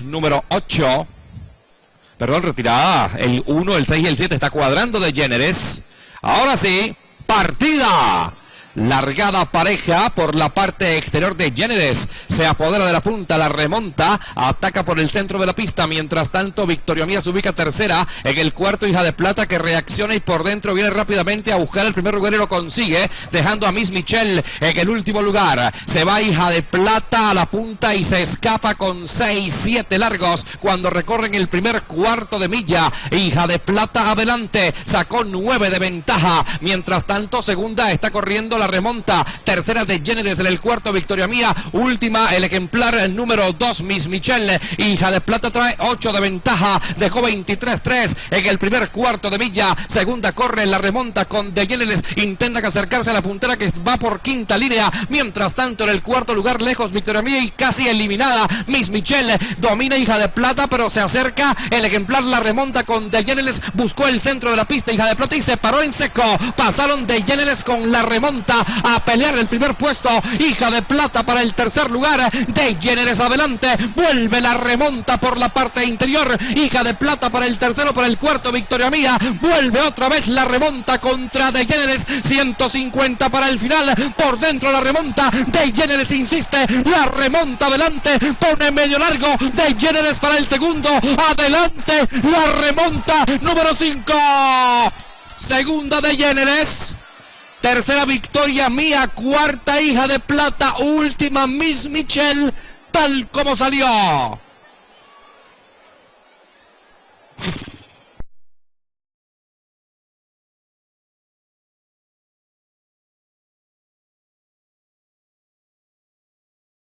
número 8. Perdón, retirada. El 1, el 6 y el 7 está cuadrando de Géneres. Ahora sí, partida. Largada pareja por la parte exterior de Géneres. Se apodera de la punta, la remonta, ataca por el centro de la pista. Mientras tanto, Victoria Mía se ubica tercera. En el cuarto, Hija de Plata, que reacciona y por dentro viene rápidamente a buscar el primer lugar y lo consigue, dejando a Miss Michelle en el último lugar. Se va Hija de Plata a la punta y se escapa con 6-7 largos cuando recorren el primer cuarto de milla. Hija de Plata adelante, sacó 9 de ventaja. Mientras tanto, segunda está corriendo la remonta, tercera de Géneres en el cuarto, Victoria Mía, última el ejemplar número 2, Miss Michelle. Hija de Plata trae 8 de ventaja, dejó 23-3 en el primer cuarto de milla. Segunda corre la remonta con de Géneres, intenta acercarse a la puntera que va por quinta línea. Mientras tanto, en el cuarto lugar, lejos Victoria Mía y casi eliminada Miss Michelle. Domina Hija de Plata, pero se acerca el ejemplar, la remonta con de Géneres, buscó el centro de la pista Hija de Plata y se paró en seco. Pasaron de Géneres con la remonta a pelear el primer puesto. Hija de Plata para el tercer lugar, de Géneres adelante, vuelve la remonta por la parte interior. Hija de Plata para el tercero, para el cuarto, Victoria Mía, vuelve otra vez la remonta contra de Géneres. 150 para el final, por dentro la remonta, de Géneres insiste, la remonta adelante, pone medio largo, de Géneres para el segundo, adelante, la remonta número 5, segunda de Géneres. Tercera Victoria Mía, cuarta Hija de Plata, última Miss Michelle, tal como salió.